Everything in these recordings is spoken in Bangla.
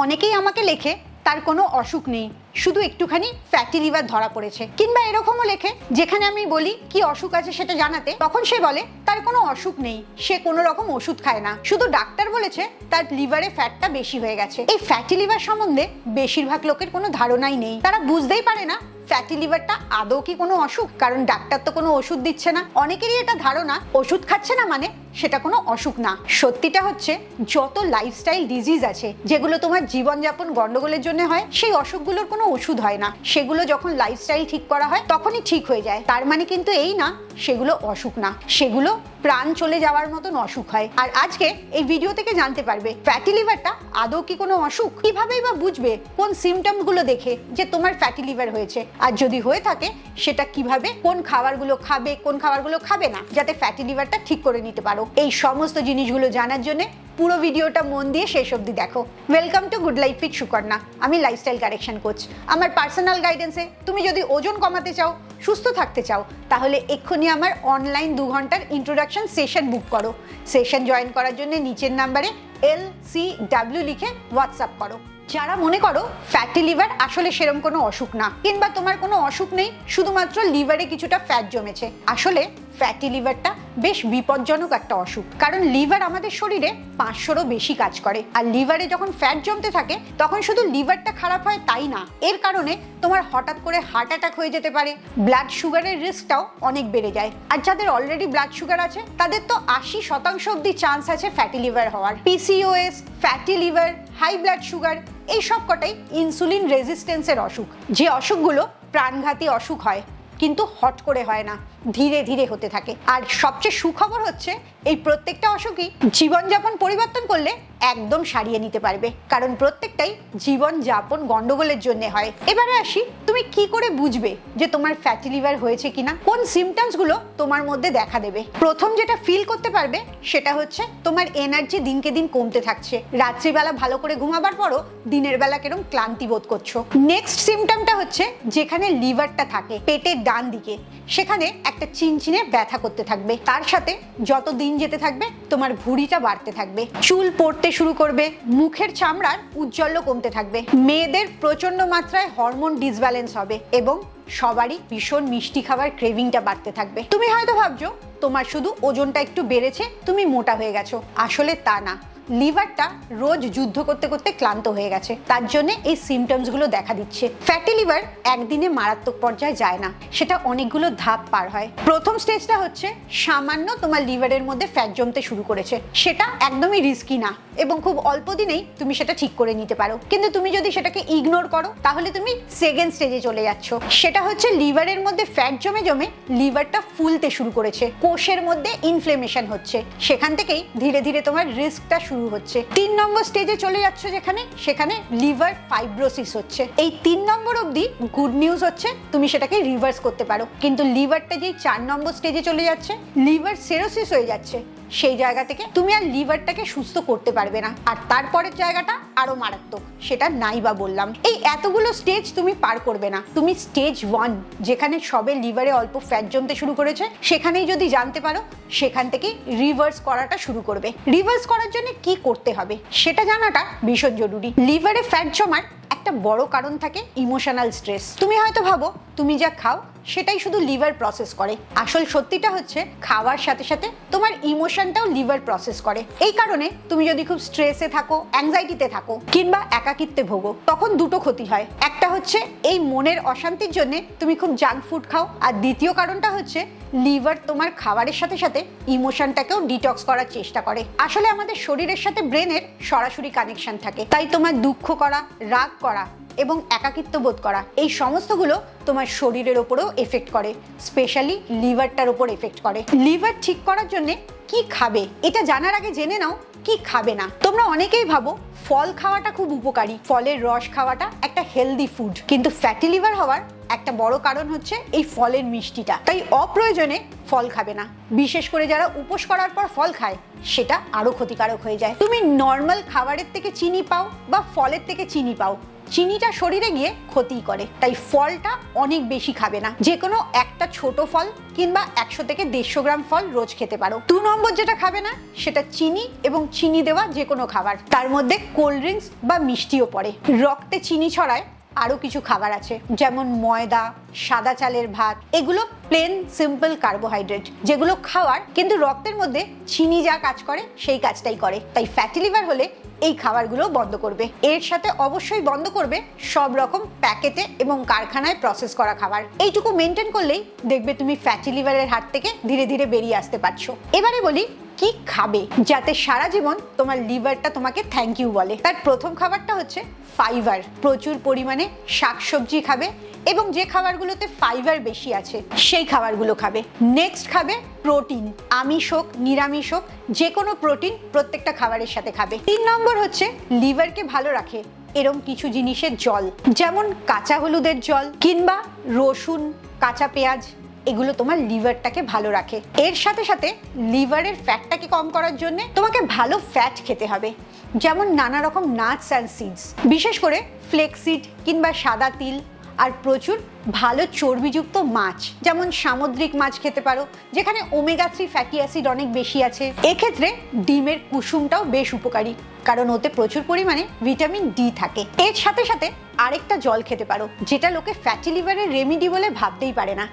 অনেকেই আমাকে লেখে তার কোনো অসুখ নেই, শুধু একটুখানি ফ্যাটি লিভার ধরা পড়েছে, কিংবা এরকমও লেখে যেখানে আমি বলি কি অসুখ আছে সেটা জানাতে, তখন সে বলে তার কোনো অসুখ নেই, সে কোনো রকম ওষুধ খায় না, শুধু ডাক্তার বলেছে তার লিভারে ফ্যাটটা বেশি হয়ে গেছে। এই ফ্যাটি লিভার সম্বন্ধে বেশিরভাগ লোকের কোনো ধারণাই নেই। তারা বুঝতেই পারে না ফ্যাটি লিভারটা আদৌ কি কোনো অসুখ, কারণ ডাক্তার তো কোনো ওষুধ দিচ্ছে না। অনেকেরই এটা ধারণা ওষুধ খাচ্ছে না মানে সেটা কোনো অসুখ না। সত্যিটা হচ্ছে যত লাইফস্টাইল ডিজিজ আছে যেগুলো তোমার জীবনযাপন গন্ডগোলের জন্য হয়, সেই অসুখগুলোর কোনো ওষুধ হয় না। সেগুলো যখন লাইফস্টাইল ঠিক করা হয় তখনই ঠিক হয়ে যায়। তার মানে কিন্তু এই না সেগুলো অসুখ না, সেগুলো প্রাণ চলে যাওয়ার মতন অসুখ হয়। আর আজকে এই ভিডিও থেকে জানতে পারবে ফ্যাটি লিভারটা আদৌ কি কোনো অসুখ, কিভাবেই বা বুঝবে কোন সিমটমস গুলো দেখে যে তোমার ফ্যাটি লিভার হয়েছে, আর যদি হয়ে থাকে সেটা কিভাবে, কোন খাবারগুলো খাবে কোন খাবারগুলো খাবে না, যাতে ফ্যাটি লিভারটা ঠিক করে নিতে পারো। এই সমস্ত জিনিসগুলো জানার জন্য পুরো ভিডিওটা মন দিয়ে শেষ অবধি দেখো। Welcome to good life with Sukarna. আমি লাইফস্টাইল কারেকশন কোচ। আমার পার্সোনাল গাইডেন্সে তুমি যদি ওজন কমাতে চাও, সুস্থ থাকতে চাও, তাহলে এক্ষুনি আমার অনলাইন 2 ঘন্টার ইন্ট্রোডাকশন সেশন বুক করো। সেশন জয়েন করার জন্য নিচের নাম্বারে LCW লিখে হোয়াটসঅ্যাপ করো। যারা মনে করো ফ্যাটি লিভার আসলে সেরকম কোনো অসুখ না, কিংবা তোমার কোনো অসুখ নেই, শুধুমাত্র লিভারে কিছুটা ফ্যাট জমেছে, আসলে ফ্যাটি লিভারটা বেশ বিপজ্জনক একটা অসুখ। কারণ লিভার আমাদের শরীরে 500রও বেশি কাজ করে, আর লিভারে যখন ফ্যাট জমতে থাকে তখন শুধু লিভারটা খারাপ হয় তাই না, এর কারণে তোমার হঠাৎ করে হার্ট অ্যাটাক হয়ে যেতে পারে, ব্লাড সুগারের রিস্কটাও অনেক বেড়ে যায়। আর যাদের অলরেডি ব্লাড সুগার আছে তাদের তো 80% অব্দি চান্স আছে ফ্যাটি লিভার হওয়ার। PCOS, fatty liver, high blood sugar, এই সব কটাই ইনসুলিন রেজিস্ট্যান্সের অসুখ। যে অসুখগুলো প্রাণঘাতী অসুখ হয়, কিন্তু হট করে হয় না, ধীরে ধীরে হতে থাকে। আর সবচেয়ে সুখবর হচ্ছে এই প্রত্যেকটা অসুখই জীবনযাপন পরিবর্তন করলে একদম সারিয়ে নিতে পারবে, কারণ প্রত্যেকটাই জীবনযাপন গন্ডগোলের জন্য হয়। এবারে আসি, তুমি কি করে বুঝবে যে তোমার ফ্যাটি লিভার হয়েছে কিনা, কোন সিমটমস গুলো তোমার মধ্যে দেখা দেবে। প্রথম যেটা ফিল করতে পারবে সেটা হচ্ছে তোমার এনার্জি দিনকে দিন কমতে থাকছে। রাত্রিবেলা ভালো করে ঘুমাবার পরও দিনের বেলা কেরম ক্লান্তি বোধ করছো। নেক্সট সিমটমটা হচ্ছে যেখানে লিভারটা থাকে পেটের ডান দিকে, সেখানে একটা চিনচিনে ব্যথা করতে থাকবে। তার সাথে যত দিন যেতে থাকবে তোমার ভুঁড়িটা বাড়তে থাকবে, চুল পড়তে শুরু করবে, মুখের চামড়ার উজ্জ্বল্য কমতে থাকবে, মেয়েদের প্রচন্ড মাত্রায় হরমোন ডিসব্যালেন্স হবে, এবং সবারই ভীষণ মিষ্টি খাবার ক্রেভিংটা বাড়তে থাকবে। তুমি হয়তো ভাবছো তোমার শুধু ওজনটা একটু বেড়েছে, তুমি মোটা হয়ে গেছো, আসলে তা না। লিভারটা রোজ যুদ্ধ করতে করতে ক্লান্ত হয়ে গেছে, তার জন্য এই সিমটমস গুলো দেখা দিচ্ছে। ফ্যাটি লিভার একদিনে মারাত্মক পর্যায়ে যায় না, সেটা অনেকগুলো ধাপ পার হয়। প্রথম স্টেজটা হচ্ছে সামান্য তোমার লিভারের মধ্যে ফ্যাট জমতে শুরু করেছে, সেটা একদমই রিস্কি না, এবং খুব অল্প দিনেই তুমি সেটা ঠিক করে নিতে পারো। কিন্তু তুমি যদি সেটাকে ইগনোর করো তাহলে তুমি সেকেন্ড স্টেজে চলে যাচ্ছ। সেটা হচ্ছে লিভারের মধ্যে ফ্যাট জমে জমে লিভারটা ফুলতে শুরু করেছে, কোষের মধ্যে ইনফ্লেমেশন হচ্ছে, সেখান থেকেই ধীরে ধীরে তোমার রিস্কটা শুরু হচ্ছে। 3 নম্বর স্টেজে চলে যাচ্ছ সেখানে লিভার ফাইব্রোসিস হচ্ছে। এই 3 নম্বর অবধি গুড নিউজ হচ্ছে তুমি সেটাকে রিভার্স করতে পারো, কিন্তু লিভারটা যেই 4 নম্বর স্টেজে চলে যাচ্ছে, লিভার সিরোসিস হয়ে যাচ্ছে, সেই জায়গা থেকে তুমি আর লিভারটাকে সুস্থ করতে পারবে না। আর তারপরের জায়গাটা আরো মারাত্মক, সেটা নাই বা বললাম। এই এতগুলো স্টেজ তুমি পার করবে না, তুমি স্টেজ 1 যেখানে সবে লিভারে অল্প ফ্যাট জমতে শুরু করেছে সেখানেই যদি জানতে পারো, সেখান থেকে রিভার্স করাটা শুরু করবে। রিভার্স করার জন্য কি করতে হবে সেটা জানাটা ভীষণ জরুরি। লিভারে ফ্যাট জমার একটা বড় কারণ থাকে ইমোশনাল স্ট্রেস। তুমি হয়তো ভাবো তুমি যা খাও সেটাই শুধু লিভার প্রসেস করে, আসল সত্যিটা হচ্ছে খাওয়ার সাথে সাথে তোমার ইমোশনটাও লিভার প্রসেস করে। এই কারণে তুমি যদি খুব স্ট্রেসে থাকো, অ্যাংজাইটিতে থাকো, কিংবা একাকিত্বে ভোগো, তখন দুটো ক্ষতি হয়। একটা হচ্ছে এই মনের অশান্তির জন্য তুমি খুব জাঙ্ক ফুড খাও, আর দ্বিতীয় কারণটা হচ্ছে লিভার তোমার খাবারের সাথে সাথে ইমোশনটাকেও ডিটক্স করার চেষ্টা করে। আসলে আমাদের শরীরের সাথে ব্রেনের সরাসরি কানেকশন থাকে, তাই তোমার দুঃখ করা, রাগ করা এবং একাকিত্ব বোধ করা, এই সমস্তগুলো তোমার শরীরের ওপরেও এফেক্ট করে, স্পেশালি লিভারটার ওপর এফেক্ট করে। লিভার ঠিক করার জন্য কি খাবে এটা জানার আগে জেনে নাও কি খাবে না। তোমরা অনেকেই ভাবো ফল খাওয়াটা খুব উপকারী, ফলের রস খাওয়াটা একটা হেলদি ফুড, কিন্তু ফ্যাটি লিভার হওয়ার একটা বড় কারণ হচ্ছে এই ফলের মিষ্টিটা, তাই অপ্রয়োজনে ফল খাবে না। বিশেষ করে যারা উপোস করার পর ফল খায় সেটা আরো ক্ষতিকারক হয়ে যায়। তুমি নর্মাল খাবারের থেকে চিনি পাও বা ফলের থেকে চিনি পাও, চিনিটা শরীরে গিয়ে ক্ষতি করে। তাই ফলটা অনেক বেশি খাবে না, যে কোনো একটা ছোট ফল কিংবা 100 থেকে 150 গ্রাম ফল রোজ খেতে পারো। 2 নম্বর যেটা খাবে না সেটা চিনি এবং চিনি দেওয়া যে কোনো খাবার, তার মধ্যে কোল্ড ড্রিঙ্কস বা মিষ্টিও পড়ে। রক্তে চিনি ছড়ায় আরও কিছু খাবার আছে, যেমন ময়দা, সাদা চালের ভাত, এগুলো প্লেন সিম্পল কার্বোহাইড্রেট, যেগুলো খাওয়ার কিন্তু রক্তের মধ্যে চিনি যা কাজ করে সেই কাজটাই করে। তাই ফ্যাটি লিভার হলে এই খাবারগুলো বন্ধ করবে। এর সাথে অবশ্যই বন্ধ করবে সব রকম প্যাকেটে এবং কারখানায় প্রসেস করা খাবার। এইটুকু মেনটেন করলেই দেখবে তুমি ফ্যাটি লিভারের হাত থেকে ধীরে ধীরে বেরিয়ে আসতে পারছো। এবারে বলি কি খাবে যাতে সারা জীবন তোমার লিভারটা তোমাকে থ্যাংক ইউ বলে। তার প্রথম খাবারটা হচ্ছে ফাইবার। প্রচুর পরিমাণে শাকসবজি খাবে এবং যে খাবারগুলোতে ফাইবার বেশি আছে সেই খাবারগুলো খাবে। নেক্সট খাবে প্রোটিন, আমিষ হোক নিরামিষ হোক, যে কোনো প্রোটিন প্রত্যেকটা খাবারের সাথে খাবে। 3 নম্বর হচ্ছে লিভারকে ভালো রাখে এরম কিছু জিনিসের জল, যেমন কাঁচা হলুদের জল কিংবা রসুন, কাঁচা পেঁয়াজ, এগুলো তোমার লিভারটাকে ভালো রাখে। এর সাথে সাথে লিভারের ফ্যাটটাকে কম করার জন্য তোমাকে ভালো ফ্যাট খেতে হবে, যেমন নানা রকম নাটস অ্যান্ড সিডস, বিশেষ করে ফ্লেক্সিড কিংবা সাদা তিল, আর প্রচুর ভালো চর্বিযুক্ত মাছ, যেমন সামুদ্রিক মাছ খেতে পারো যেখানে ওমেগা 3 ফ্যাটি অ্যাসিড অনেক বেশি আছে। এক্ষেত্রে ডিমের কুসুমটাও বেশ উপকারী, কারণ ওতে প্রচুর পরিমাণে ভিটামিন ডি থাকে। এর সাথে সাথে আরেকটা জল খেতে পারো যেটা লোকে ফ্যাটি লিভারের রেমিডি বলে ভাবতেই পারে না,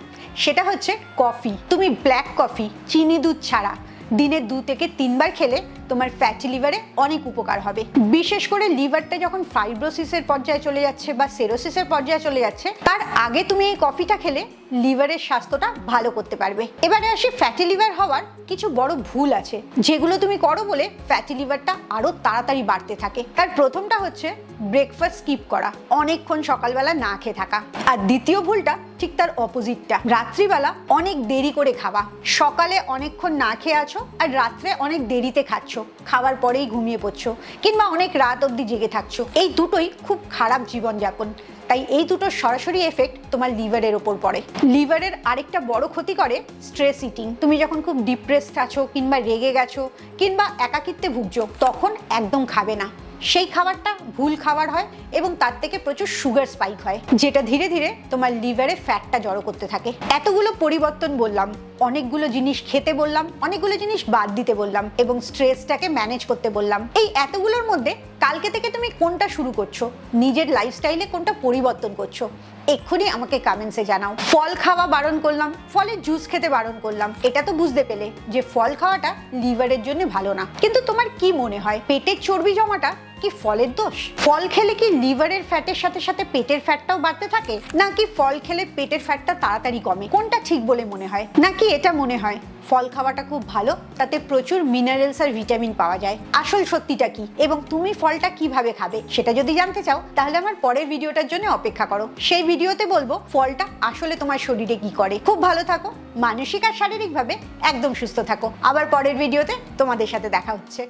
সেটা হচ্ছে কফি। তুমি ব্ল্যাক কফি চিনি দুধ ছাড়া দিনে 2 থেকে 3 বার খেলে তোমার ফ্যাটি লিভারে অনেক উপকার হবে। বিশেষ করে লিভারটা যখন ফাইব্রোসিসের পর্যায়ে চলে যাচ্ছে বা সেরোসিসের পর্যায়ে চলে যাচ্ছে, তার আগে তুমি এই কফিটা খেলে লিভারের স্বাস্থ্যটা ভালো করতে পারবে। এবারে আসি ফ্যাটি লিভার হওয়ার কিছু বড় ভুল আছে যেগুলো তুমি করো বলে ফ্যাটি লিভারটা আরো তাড়াতাড়ি বাড়তে থাকে। তার প্রথমটা হচ্ছে ব্রেকফাস্ট স্কিপ করা, অনেকক্ষণ সকালবেলা না খেয়ে থাকা। আর দ্বিতীয় ভুলটা ঠিক তার অপোজিটটা, রাত্রিবেলা অনেক দেরি করে খাওয়া। সকালে অনেকক্ষণ না খেয়ে আছো আর রাত্রে অনেক দেরিতে খাচ্ছ, খাওয়ার পরেই ঘুমিয়ে পড়ছো কিংবা অনেক রাত অবধি জেগে থাকছো। এই দুটোই খুব খারাপ জীবনযাপন। তাই এই দুটোর সরাসরি এফেক্ট তোমার লিভারের ওপর পড়ে। লিভারের আরেকটা বড় ক্ষতি করে স্ট্রেস ইটিং। তুমি যখন খুব ডিপ্রেসড আছো কিংবা রেগে গেছো কিংবা একাকিত্বে ভুগছো, তখন একদম খাবে না। সেই খাবারটা ভুল খাবার হয় এবং তার থেকে প্রচুর সুগার স্পাইক হয়, যেটা ধীরে ধীরে তোমার লিভারে ফ্যাটটা জড়ো করতে থাকে। এতগুলো পরিবর্তন বললাম, অনেকগুলো জিনিস খেতে বললাম, অনেকগুলো জিনিস বাদ দিতে বললাম এবং স্ট্রেসটাকে ম্যানেজ করতে বললাম। এই এতগুলোর মধ্যে কালকে থেকে তুমি কোনটা শুরু করছো, নিজের লাইফস্টাইলে কোনটা পরিবর্তন করছো, এক্ষুনি আমাকে কমেন্টসে জানাও। ফল খাওয়া বারণ করলাম, ফলের জুস খেতে বারণ করলাম, এটা তো বুঝতে পেলে যে ফল খাওয়াটা লিভারের জন্য ভালো না। কিন্তু তোমার কি মনে হয় পেটের চর্বি জমাটা কি ফলের দোষ? ফল খেলে কি লিভারের ফ্যাটের সাথে সাথে পেটের ফ্যাটটাও বাড়তে থাকে, নাকি ফল খেলে পেটের ফ্যাটটা তাড়াতাড়ি কমে? কোনটা ঠিক বলে মনে হয়? নাকি এটা মনে হয় ফল খাওয়াটা খুব ভালো, তাতে প্রচুর মিনারেলস আর ভিটামিন পাওয়া যায়? আসল সত্যিটা কি এবং তুমি ফলটা কিভাবে খাবে সেটা যদি জানতে চাও, তাহলে আমার পরের ভিডিওটার জন্য অপেক্ষা করো। সেই ভিডিওতে বলবো ফলটা আসলে তোমার শরীরে কি করে। খুব ভালো থাকো, মানসিক আর শারীরিকভাবে একদম সুস্থ থাকো। আবার পরের ভিডিওতে তোমাদের সাথে দেখা হচ্ছে।